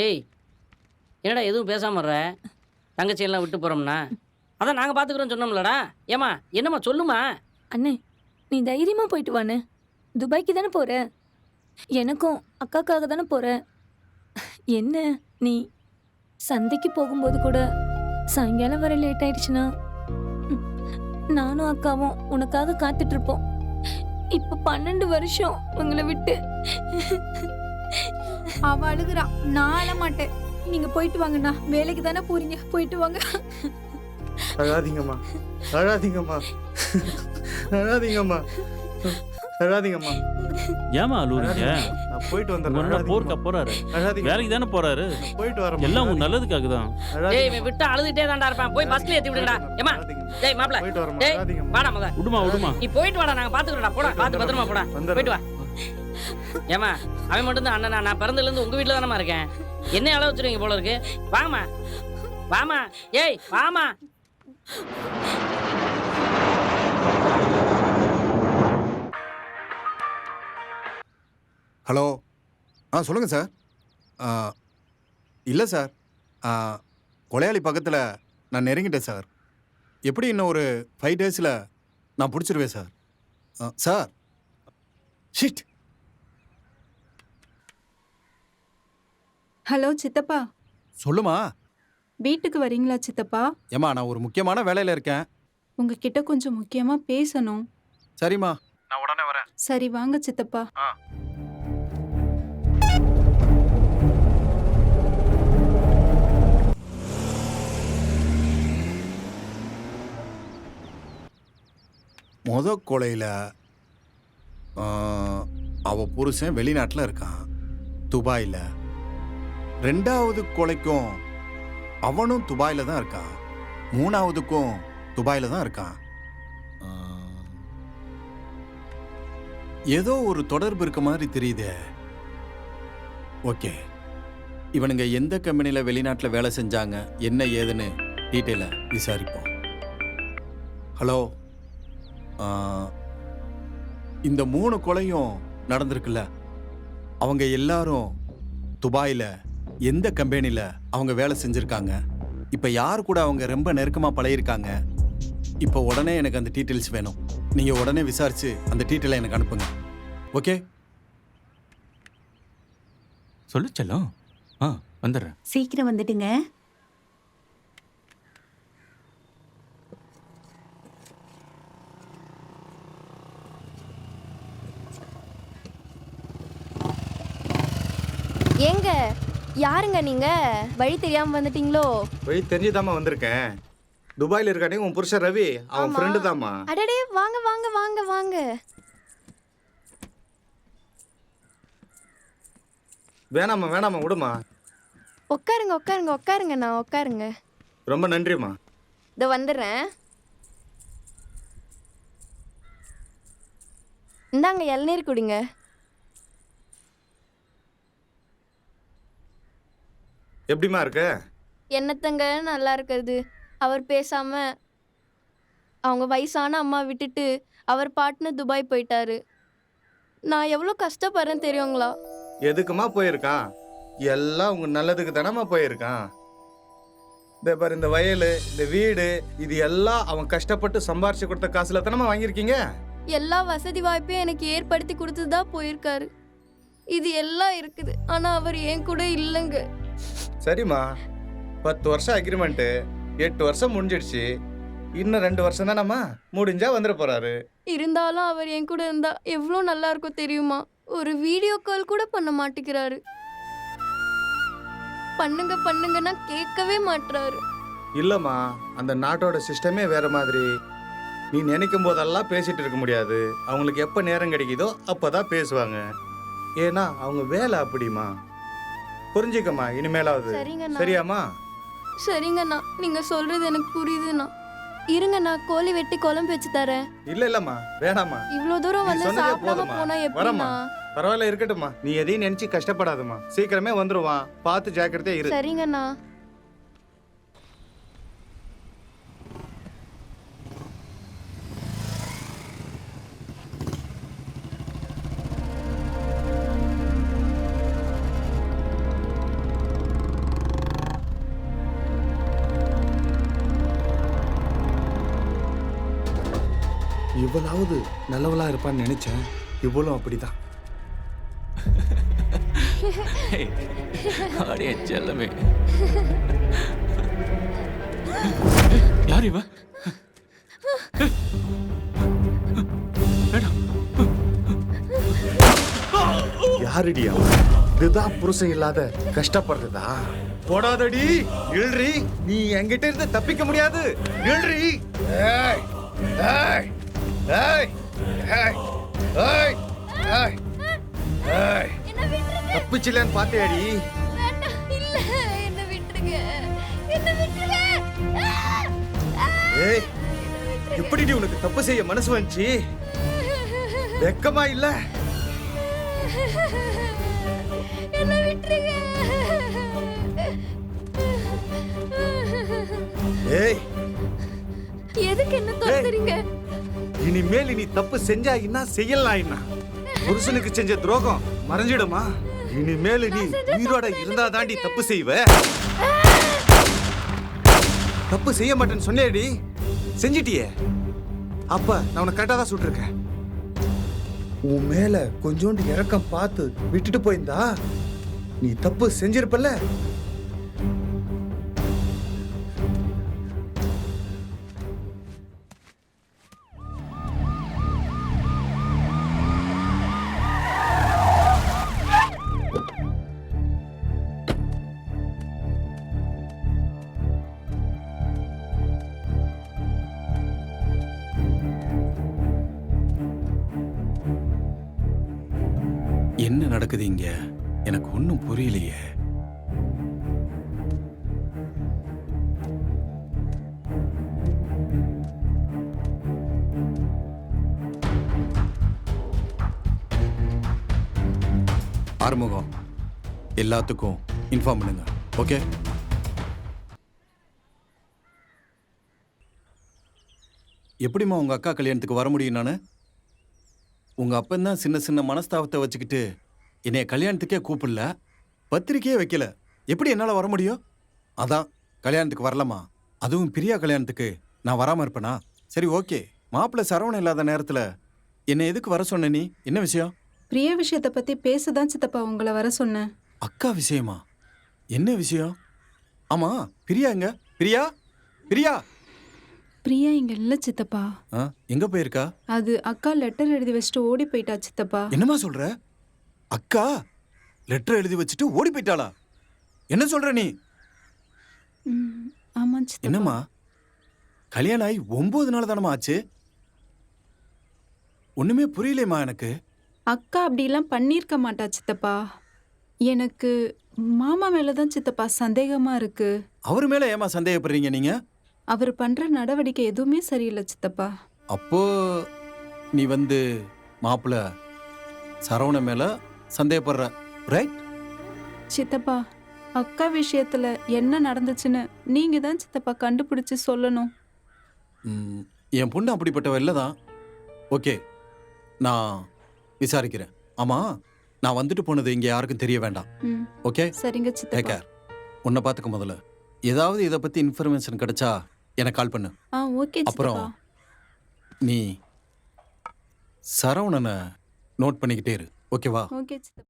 ஏய் என்னடா எதுவும் பேசாம வர்ற? தங்கச்சியெல்லாம் விட்டு போகிறோம்னா அதான் நாங்கள் பார்த்துக்குறோன்னு சொன்னோம்லடா. ஏம்மா என்னம்மா சொல்லுமா. அண்ணே நீ தைரியமா போயிட்டு வாண்ணே. துபாய்க்கு தானே போற? எனக்கும் அக்காக்காக தானே போற? என்ன நீ சந்தைக்கு போகும்போது கூட சாயங்காலம் வர லேட் ஆயிடுச்சுன்னா ம், நானும் அக்காவும் உனக்காக காத்துட்டு இருப்போம். இப்ப 12 வருஷம் உங்களை விட்டு. அவ அழுகுறா, நான் அழ மாட்டேன். நீங்க போயிட்டு வாங்கண்ணா, வேலைக்கு தானே போறீங்க, போயிட்டு வாங்க. அழாதீங்கம்மா, அழாதீங்கம்மா, அழாதீங்கம்மா, அழாதீங்கம்மா. ஏமா அழுவுறீங்க? நான் போயிட்டு உங்க அண்ணா வந்துடுறேன். போர்க்கா போறாரு, அழாதீங்க. வேலைக்கு தானே போறாரு. போயிட்டு வரேன். எல்லாம் உங்க நல்லதுக்காக தான். ஏய் இவன் விட்டா அழுதுகிட்டே தான்டா இருப்பான். போய் பஸ்ல ஏற்றி விடுங்கடா. ஏம்மா டேய் மாப்பிள போயிட்டு வரேன். டேய் அழாதீங்கம்மா. வாடா முத. விடுமா விடுமா. நீ போயிட்டு வாடா, நாங்கள் பார்த்துக்குறோம்டா. போடா பார்த்து பத்திரமா போடா. வந்துடுறேன். போயிட்டு வா. ஏம்மா அவன் மட்டும் தான் அண்ணனா? நான் பிறந்ததுலேருந்து உங்கள் வீட்டில் தானம்மா இருக்கேன். என்ன அளவு வச்சுருவீங்க போல இருக்கு. வாமா வாமா. ஏய் வாமா. ஹலோ. சொல்லுங்கள் சார். இல்லை சார், கொலையாளி பக்கத்தில் நான் நெருங்கிட்டேன் சார். எப்படி இன்னும் ஒரு 5 டேஸில் நான் பிடிச்சிருவேன் சார். Sir shit. ஹலோ சித்தப்பா, சொல்லுமா. வீட்டுக்கு வரீங்களா சித்தப்பா? ஏம்மா நான் ஒரு முக்கியமான வேலையில் இருக்கேன். உங்ககிட்ட கொஞ்சம் முக்கியமா பேசணும். சரிம்மா, நான் உடனே வரேன். சரி வாங்க சித்தப்பா. கொலையில் அவ புருஷன் வெளிநாட்டில் இருக்கான், துபாயில். 2வது கொலைக்கும் அவனும் துபாயில் தான் இருக்கான். 3வதுக்கும் துபாயில் தான் இருக்கான். ஏதோ ஒரு தொடர்பு இருக்க மாதிரி தெரியுதே. ஓகே, இவனுங்க எந்த கம்பெனியில் வெளிநாட்டில் வேலை செஞ்சாங்க, என்ன ஏதுன்னு டீட்டெயிலாக விசாரிப்போம். ஹலோ. இந்த 3 கொலையும் நடந்திருக்குல்ல, அவங்க எல்லாரும் துபாயில் எந்த கம்பெனியில் அவங்க வேலை செஞ்சுருக்காங்க, இப்போ யார் கூட அவங்க ரொம்ப நெருக்கமாக பழகிருக்காங்க, இப்போ உடனே எனக்கு அந்த டீட்டெயில்ஸ் வேணும். நீங்கள் உடனே விசாரித்து அந்த டீட்டெயிலை எனக்கு அனுப்புங்க. ஓகே? சொல்லு செல்லம். வந்துடுறேன். சீக்கிரம் வந்துடுங்க. ஏங்க யாருங்க நீங்க? வழி தெரியாம வந்துட்டீங்களோ? வழி தெரிஞ்சுதாம்மா வந்திருக்கேன். துபாயில் இருக்கானே உன் புருஷன் ரவி, அவன் ஆமா. ஃப்ரெண்டு தாம்மா. அடடே வாங்க வாங்க வாங்க வாங்க. வேணாம்மா வேணாம்மா, விடுமா. உட்காருங்க உட்காருங்க உட்காருங்க, நான் உட்காருங்க. ரொம்ப நன்றிம்மா. இதோ வந்துடுறேன். இந்தாங்க இளநீர் குடிங்க. எப்படிம்மா இருக்க? என்னத்தங்க நல்லா இருக்கிறது. அவர் பேசாம அவங்க வயசான அம்மா விட்டுட்டு அவர் பாட்டுன்னு துபாய் போயிட்டாரு. நான் எவ்வளோ கஷ்டப்படுறேன் தெரியுங்களா? எதுக்குமா போயிருக்கான்? எல்லாம் உங்க நல்லதுக்கு தானம்மா போயிருக்கான். இந்த பாரு, இந்த வயல், இந்த வீடு, இது எல்லாம் அவன் கஷ்டப்பட்டு சம்பாரிச்சு கொடுத்த காசுல தானம்மா வாங்கியிருக்கீங்க. எல்லா வசதி வாய்ப்பையும் எனக்கு ஏற்படுத்தி கொடுத்துதான் போயிருக்காரு. இது எல்லாம் இருக்குது, ஆனா அவர் என் கூட இல்லைங்க. சரிம்மா, 10 வருஷம் அக்ரிமெண்ட்டு, 8 வருஷம் முடிஞ்சிடுச்சு. இன்னும் 2 வருஷம் தானம்மா, முடிஞ்சா வந்துட போறாரு. இருந்தாலும் அவர் என் கூட இருந்தா எவ்வளோ நல்லா இருக்கும் தெரியுமா? ஒரு வீடியோ கால் கூட பண்ண மாட்டேங்கிறாரு. பண்ணுங்க பண்ணுங்கன்னா கேட்கவே மாட்டுறாரு. இல்லம்மா, அந்த நாட்டோட சிஸ்டமே வேற மாதிரி. நீ நினைக்கும் போதெல்லாம் பேசிட்டு இருக்க முடியாது. அவங்களுக்கு எப்ப நேரம் கிடைக்குதோ அப்பதான் பேசுவாங்க. ஏன்னா அவங்க வேலை அப்படிமா. புரிஞ்சுக்கம்மா இனிமேலாவது. சரிங்கண்ணா. சரியாம்மா? சரிங்கண்ணா, நீங்க சொல்றது எனக்கு புரியுதுண்ணா. இருங்கண்ணா, கோழி வெட்டி குழம்பு வச்சு தரேன். இல்ல இல்லம்மா, வேணாம்மா. இவ்வளோ தூரம் நீ வந்து சொன்னதே சாப்பிடாம போதும்மா. போனா வரம்மா. எப்படிண்ணா? பரவாயில்ல, இருக்கட்டும்மா. நீ எதையும் நினைச்சு கஷ்டப்படாதம்மா. சீக்கிரமே வந்துருவான், பார்த்து ஜாக்கிரதையா இரு. சரிங்கண்ணா. இவளாவது நல்லவளா இருப்பான்னு நினைச்சேன். இவளும் அப்படிதான். அடே செல்லமே. யார் இவ? யாருடி அவன்? இதுதான் புருஷன் இல்லாத கஷ்டப்படுறதா? போடாதடி, இழ்றி. நீ என்கிட்ட இருந்து தப்பிக்க முடியாது. இழ்றி. ஏய் ஏய் ஏய் ஏய் ஏய் ஏய் ஏய். தப்பிச்சில்லன்னு பாத்தியாடி? ஏய், எப்படிடி உனக்கு தப்பு செய்ய மனசு வந்துச்சு? வெக்கமா இல்ல? ஏய், எதுக்கு என்ன துரத்துறீங்க? இனிமேல் நீ தப்பு செஞ்சா என்ன செய்யலாம்? என்ன புருஷனுக்கு செஞ்ச துரோகம் மறைஞ்சிடுமா? இனிமேல் நீ உயிரோட இருந்தா தாண்டி தப்பு செய்வ. தப்பு செய்ய மாட்டேன்னு சொன்னேடி, செஞ்சிட்டியே. அப்ப நான் உனக்கு கரெக்டா தான் சுட்டிருக்கேன். உன் மேல கொஞ்சோண்டு இறக்கம் பார்த்து விட்டுட்டு போயிருந்தா நீ தப்பு செஞ்சிருப்பல்ல. என்ன நடக்குது இங்க? எனக்கு ஒன்றும் புரியலையே. ஆறுமுகம், எல்லாத்துக்கும் இன்ஃபார்ம் பண்ணுங்க. ஓகே? எப்படிம்மா உங்க அக்கா கல்யாணத்துக்கு வர முடியும்? நான் உங்க அப்பன் தான் சின்ன சின்ன மனஸ்தாபத்தை வச்சுக்கிட்டு என்னைய கல்யாணத்துக்கே கூப்பிடல, பத்திரிக்கையே வைக்கல. எப்படி என்னால் வர முடியும்? அதான் கல்யாணத்துக்கு வரலம்மா. அதுவும் பிரியா கல்யாணத்துக்கு நான் வராமல் இருப்பேனா? சரி, ஓகே. மாப்பிள்ளை சரவணன் இல்லாத நேரத்தில் என்னை எதுக்கு வர சொன்ன நீ? என்ன விஷயம்? பிரியா விஷயத்தை பத்தி பேசதான் சித்தப்பா உங்களை வர சொன்னேன். அக்கா விஷயமா? என்ன விஷயம்? ஆமா, பிரியா எங்க? பிரியா பிரியா பிரியா இங்க இல்ல சித்தப்பா. ஆ, எங்க போயிருக்கா? அது அக்கா லெட்டர் எழுதி வச்சுட்டு ஓடி போயிட்டா சித்தப்பா. என்னம்மா சொல்ற? அக்கா லெட்டர் எழுதி வச்சுட்டு ஓடி போயிட்டாளா? என்ன சொல்ற நீ? ஆமா சித்தப்பா. என்னம்மா, கல்யாணம் ஆகி 9 நாள் தானம்மா ஆச்சு? ஒண்ணுமே புரியலையம்மா எனக்கு. அக்கா அப்படிலாம் பண்ணியிருக்க மாட்டா சித்தப்பா. எனக்கு மாமா மேலதான் சித்தப்பா சந்தேகமா இருக்கு. அவர் மேல ஏமா சந்தேகப்படுறீங்க நீங்க? அவர் பண்ற நடவடிக்கை எதுவுமே சரியில்லை சித்தப்பா. அப்போ நீ மாப்பிள்ள சரவண மேல சந்தேகப்படுற, ரைட்? சித்தப்பா, அக்கா விஷயத்துல என்ன நடந்துச்சுன்னு நீங்க தான் சித்தப்பா கண்டுபிடிச்சு சொல்லணும். என் பொண்ணு அப்படிப்பட்டவ இல்லதான். ஓகே, நான் விசாரிக்கிறேன். ஆமா, நான் வந்துட்டு போனது இங்க யாருக்கும் தெரிய வேண்டாம். ஓகே, சரிங்க டேக் சித்தப்பா. கேர். உன்னை பார்த்துக்க முதல்ல. ஏதாவது இதை பத்தி இன்ஃபர்மேஷன் கிடைச்சா எனக்கு கால் பண்ணு. ஓகே அப்புறம் சித்தப்பா. நீ சரவணனை நோட் பண்ணிக்கிட்டே இரு. ஓகேவா? ஓகே சித்தப்பா.